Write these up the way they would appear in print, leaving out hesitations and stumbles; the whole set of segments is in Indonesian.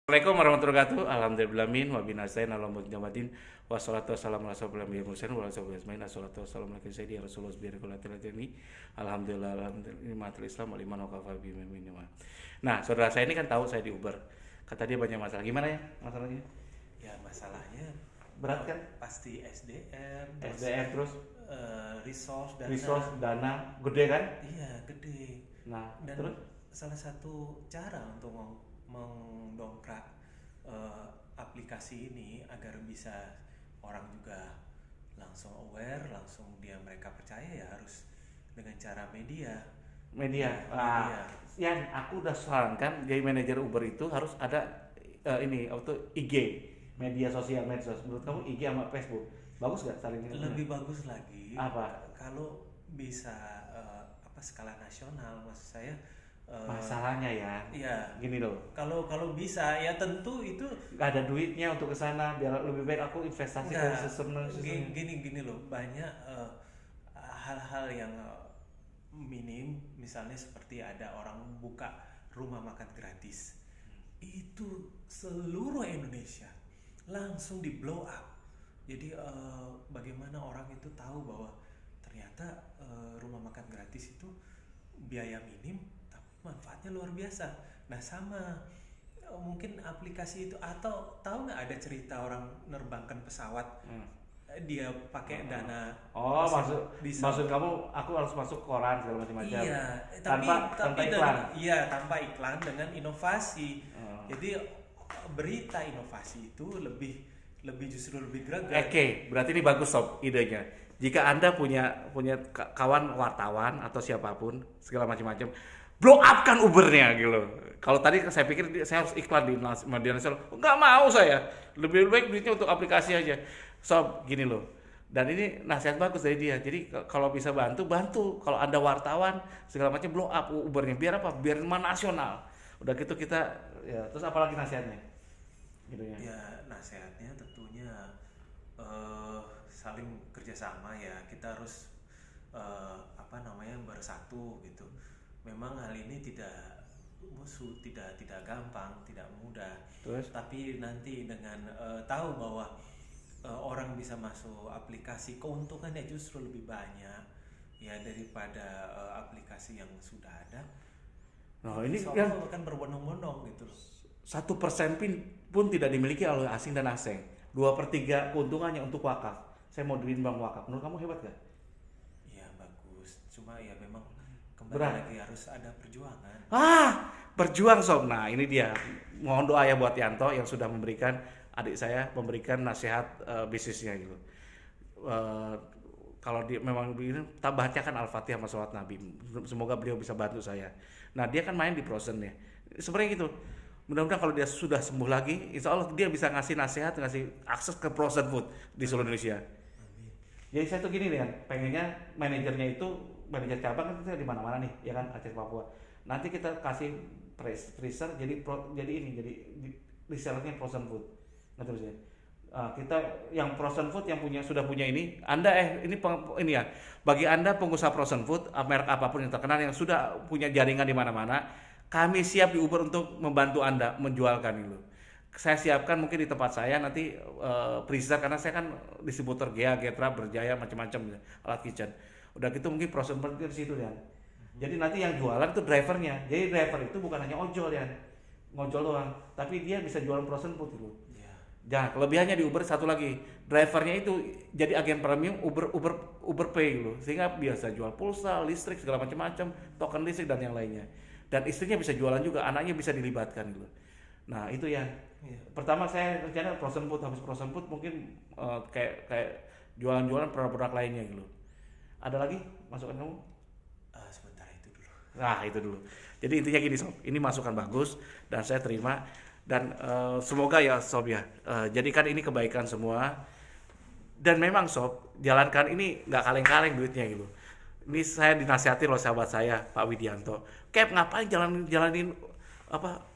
Assalamualaikum warahmatullahi wabarakatuh. Alhamdulillahimin wa binastain ala muhammadin wassalatu wassalamu ala asyrofil anbiya'i wal mursalin wa ala alihi ajmain. Assalatu wassalamu ala sayyidina rasulullah sallallahu alhamdulillah alhamdulillah islam wal iman wa kafa bi mu'minin. Nah, saudara saya ini kan tahu saya di Uber. Kata dia banyak masalah. Gimana ya masalahnya? Ya masalahnya Berat kan? pasti SDM, terus resource, dana gede kan? iya gede. Nah, Dan terus salah satu cara untuk mendongkrak aplikasi ini agar bisa orang juga langsung aware, langsung mereka percaya ya harus dengan cara media. media. Media. Yang aku udah sarankan jadi manajer Uber itu harus ada ini auto IG, media sosial medsos. Menurut kamu IG sama Facebook bagus gak saling ini? Lebih bagus lagi Apa? kalau bisa skala nasional, maksud saya. Masalahnya ya, Iya. gini loh, Kalau bisa ya tentu itu nggak ada duitnya untuk kesana, biar lebih baik aku investasi ke enggak, sistem. gini loh, banyak hal-hal yang minim, misalnya seperti ada orang buka rumah makan gratis, itu seluruh Indonesia langsung di blow up. Jadi bagaimana orang itu tahu bahwa ternyata rumah makan gratis itu biaya minim tapi manfaatnya luar biasa. Nah sama mungkin aplikasi itu, atau tahu nggak ada cerita orang nerbangkan pesawat, dia pakai dana. Maksud kamu aku harus masuk koran segala macam-macam. Iya, tanpa iklan. Iya, tanpa iklan, dengan inovasi. Jadi berita inovasi itu justru lebih greget. Oke, berarti ini bagus sob idenya. Jika Anda punya kawan wartawan atau siapapun segala macam-macam, blow up kan Ubernya gitu. Kalau tadi saya pikir saya harus iklan di media nasional, nggak mau saya. Lebih baik duitnya untuk aplikasi aja. Sob, gini loh. Dan ini nasihat bagus dari dia. Jadi kalau bisa bantu. Kalau Anda wartawan segala macam, blow up Ubernya. Biar apa? Biar nasional. Udah gitu kita ya. Terus apalagi nasihatnya? Gitu ya. Ya nasihatnya tentunya saling kerjasama ya. Kita harus bersatu gitu. Memang hal ini tidak gampang, tidak mudah. Terus? Tapi nanti dengan tahu bahwa orang bisa masuk aplikasi, keuntungannya justru lebih banyak ya daripada aplikasi yang sudah ada. Nah ini Soalnya yang akan berbondong-bondong gitu loh. 1% pun tidak dimiliki oleh asing dan asing. 2/3 keuntungannya untuk wakaf. Saya mau diriin bank wakaf. Menurut kamu hebat gak? Ya bagus, cuma ya memang kembali Berat. lagi harus ada perjuangan. Berjuang sob. Nah ini dia. Mohon doa ya buat Yanto yang sudah memberikan adik saya nasihat bisnisnya gitu. Kalau dia memang begini, tak bacakan Al-Fatihah sama salawat Nabi. Semoga beliau bisa bantu saya. Nah dia kan main di Frozen ya. Sebenarnya gitu. Mudah-mudahan kalau dia sudah sembuh lagi, insya Allah dia bisa ngasih nasihat, ngasih akses ke frozen food di seluruh Indonesia. Jadi saya tuh gini nih kan, pengennya manajer cabang kan kita di mana-mana nih, ya kan, Aceh Papua. Nanti kita kasih freezer jadi resellernya frozen food. Ngerti maksudnya? Kita yang frozen food yang sudah punya ini, Anda ini ya, bagi Anda pengusaha frozen food, merek apapun yang terkenal yang sudah punya jaringan di mana-mana, kami siap di Uber untuk membantu Anda menjualkan itu. Saya siapkan mungkin di tempat saya nanti freezer, karena saya kan distributor Gea, Getra, Berjaya, macam-macam alat kitchen. Udah gitu mungkin frozen food di situ ya. Jadi nanti yang jualan itu drivernya. Jadi driver itu bukan hanya ojol ya, ngojol doang, tapi dia bisa jualan frozen food itu. Nah, kelebihannya di Uber satu lagi, drivernya itu jadi agen premium Uber Pay gitu, sehingga biasa jual pulsa, listrik segala macam-macam, token listrik dan yang lainnya. Dan istrinya bisa jualan juga, anaknya bisa dilibatkan gitu. Nah itu ya. Pertama saya rencana frozen food, habis frozen food mungkin kayak jualan-jualan produk-produk lainnya gitu. Ada lagi masukan kamu? Sebentar itu dulu. Nah itu dulu. Jadi intinya gini sob, ini masukan bagus dan saya terima. Dan semoga ya sob ya, jadikan ini kebaikan semua. Dan memang sob, jalankan ini nggak kaleng-kaleng duitnya gitu. Ini saya dinasihati loh sahabat saya Pak Widianto. Kep ngapain jalanin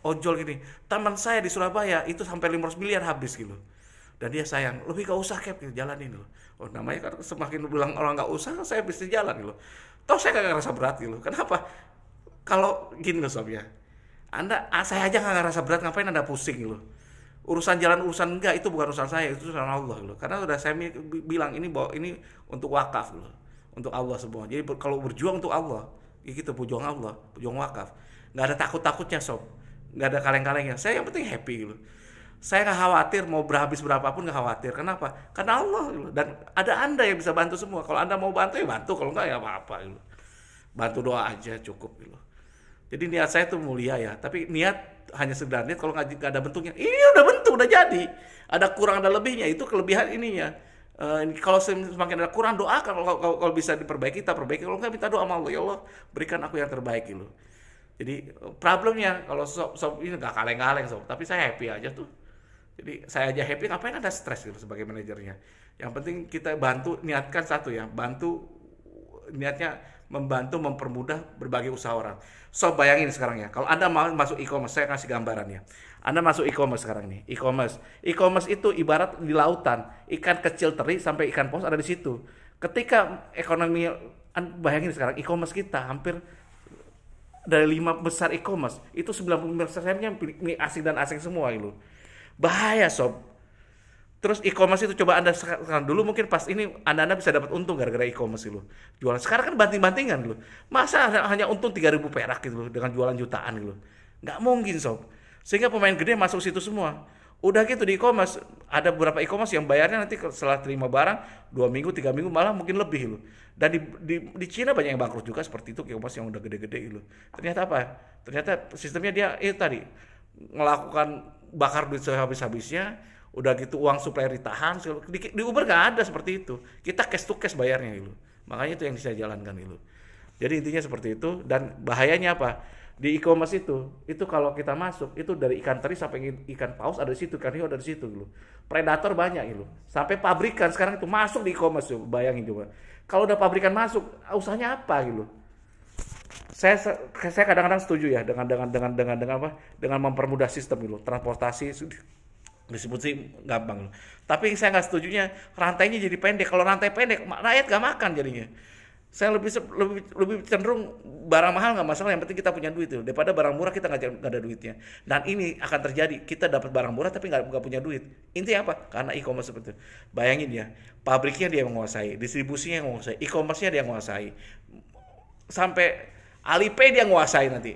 ojol gini? Teman saya di Surabaya itu sampai 500 miliar habis gitu. Dan dia sayang, lebih gak usah Kep gitu, jalanin loh. Oh namanya kan semakin bilang orang gak usah, saya bisa jalan gitu. Toh saya gak ngerasa berat gitu. Kenapa? Kalau gini loh sob ya, Saya aja nggak ngerasa berat, ngapain Anda pusing gitu. Urusan jalan urusan enggak, itu bukan urusan saya, itu urusan Allah gitu. Karena udah saya bilang ini bahwa ini untuk wakaf gitu. Untuk Allah semua. Jadi kalau berjuang untuk Allah, ya gitu, berjuang Allah, berjuang wakaf. Nggak ada takut-takutnya sob, nggak ada kaleng-kalengnya. Saya yang penting happy gitu. Saya nggak khawatir mau berhabis berapapun, nggak khawatir. Kenapa? Karena Allah gitu. Dan ada Anda yang bisa bantu semua. Kalau Anda mau bantu ya bantu, kalau enggak ya apa-apa gitu. Bantu doa aja cukup gitu. Jadi niat saya tuh mulia ya, tapi niat hanya sekedar niat, kalau nggak ada bentuknya. Ini udah bentuk, udah jadi. Ada kurang ada lebihnya, itu kelebihan ininya. Kalau semakin ada kurang, doakan. Kalau bisa diperbaiki, kita perbaiki. Kalau nggak, minta doa sama Allah, ya Allah berikan aku yang terbaik gitu. Jadi problemnya kalau sob ini nggak kaleng-kaleng sob, tapi saya happy aja tuh. Jadi saya aja happy, ngapain ada stres gitu sebagai manajernya. Yang penting kita bantu, niatkan satu ya, bantu niatnya membantu mempermudah berbagai usaha orang. So bayangin sekarang ya, kalau Anda mau masuk e-commerce, saya kasih gambaran ya. Anda masuk e-commerce sekarang nih, e-commerce itu ibarat di lautan, ikan kecil teri sampai ikan paus ada di situ. Ketika ekonomi, bayangin sekarang e-commerce kita hampir dari 5 besar e-commerce, itu 90%-nya milik asing dan asing semua gitu. Bahaya sob. Terus e-commerce itu coba Anda sekarang, dulu mungkin pas ini Anda bisa dapat untung gara-gara e-commerce itu. Jualan sekarang kan banting-bantingan gitu. Masa hanya untung 3.000 perak gitu dengan jualan jutaan gitu. Nggak mungkin sob. Sehingga pemain gede masuk situ semua. Udah gitu di e-commerce, ada beberapa e-commerce yang bayarnya nanti setelah terima barang 2 minggu, 3 minggu, malah mungkin lebih gitu. Dan di Cina banyak yang bangkrut juga seperti itu, e-commerce yang udah gede-gede gitu. Ternyata apa? Ternyata sistemnya dia tadi melakukan bakar duit sehabis-habisnya. Udah gitu uang supplier ditahan, di Uber nggak ada seperti itu. Kita cash to cash bayarnya gitu. Makanya itu yang saya jalankan gitu. Jadi intinya seperti itu. Dan bahayanya apa? Di e-commerce itu kalau kita masuk, itu dari ikan teri sampai ikan paus ada di situ, ikan hiu ada di situ gitu. Predator banyak gitu. Sampai pabrikan sekarang itu masuk di e-commerce, bayangin coba. Kalau udah pabrikan masuk, usahanya apa gitu. Saya kadang-kadang setuju ya dengan apa? Dengan mempermudah sistem gitu, transportasi disebut sih gampang. Tapi saya nggak setujunya rantainya jadi pendek. Kalau rantai pendek, rakyat nggak makan jadinya. Saya lebih cenderung barang mahal nggak masalah, yang penting kita punya duit tuh. Daripada barang murah kita nggak ada duitnya. Dan ini akan terjadi, kita dapat barang murah tapi nggak punya duit. Intinya apa? Karena e-commerce seperti itu. Bayangin ya, pabriknya dia yang menguasai, distribusinya yang menguasai, e-commerce-nya dia yang menguasai, sampai Alipay dia yang menguasai nanti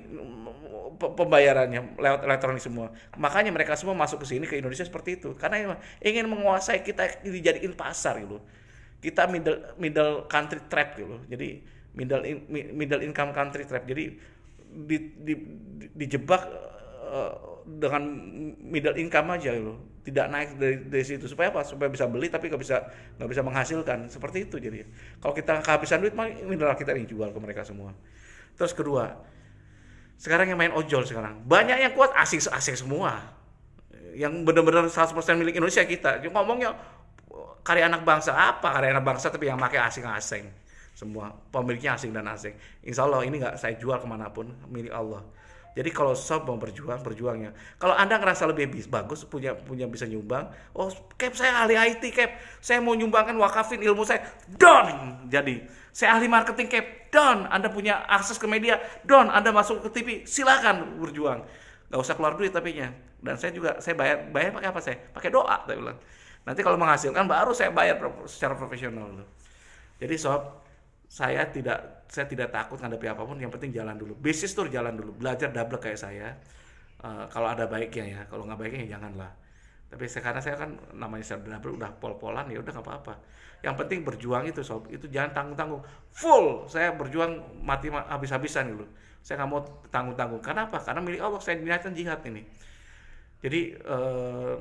pembayarannya lewat elektronik semua. Makanya mereka semua masuk ke sini, ke Indonesia seperti itu. Karena ingin menguasai, kita dijadiin pasar gitu. Kita middle country trap gitu. Jadi middle income country trap. Jadi dijebak dengan middle income aja gitu. Tidak naik dari situ. Supaya apa? Supaya bisa beli tapi nggak bisa menghasilkan. Seperti itu jadi. Kalau kita kehabisan duit, mineral kita ini jual ke mereka semua. Terus kedua, sekarang yang main ojol sekarang banyak yang kuat asing semua, yang benar-benar 100% milik Indonesia kita. Ngomongnya karya anak bangsa, apa karya anak bangsa tapi yang pakai asing semua, pemiliknya asing dan asing. Insya Allah ini nggak saya jual kemanapun, milik Allah. Jadi kalau sob mau berjuangnya. Kalau Anda ngerasa lebih bagus, punya bisa nyumbang, oh Cap saya ahli IT Cap, saya mau nyumbangkan wakafin ilmu saya, don. Jadi saya ahli marketing Cap, don. Anda punya akses ke media, don. Anda masuk ke TV, silakan berjuang. Gak usah keluar duit tapinya. Dan saya bayar pakai apa saya? Pakai doa, saya bilang. Nanti kalau menghasilkan baru saya bayar secara profesional. Jadi sob, saya tidak takut ngadepi apapun, yang penting jalan dulu. Bisnis tuh jalan dulu, belajar double kayak saya. Kalau ada baiknya ya, kalau nggak baiknya ya janganlah. Tapi karena saya kan namanya saya double, udah pol-polan ya udah nggak apa-apa. Yang penting berjuang itu sob, itu jangan tanggung-tanggung. Full, saya berjuang mati habis-habisan gitu. Saya nggak mau tanggung-tanggung. Karena apa? Karena milik Allah, saya niatkan jihad ini. Jadi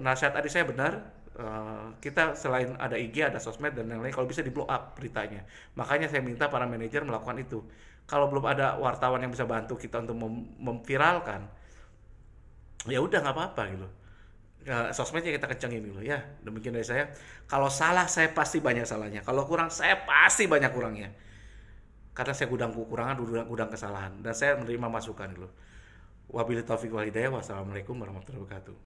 nasihat adik saya benar. Kita selain ada IG, ada sosmed dan lain-lain, kalau bisa di blow up beritanya. Makanya saya minta para manajer melakukan itu. Kalau belum ada wartawan yang bisa bantu kita untuk memviralkan, ya udah nggak apa-apa gitu. Sosmednya kita kencengin dulu ya. Demikian dari saya. Kalau salah saya pasti banyak salahnya. Kalau kurang saya pasti banyak kurangnya. Karena saya gudang kekurangan, gudang kesalahan, dan saya menerima masukan dulu. Wabillahi taufiq wal hidayah. Wassalamualaikum warahmatullahi wabarakatuh.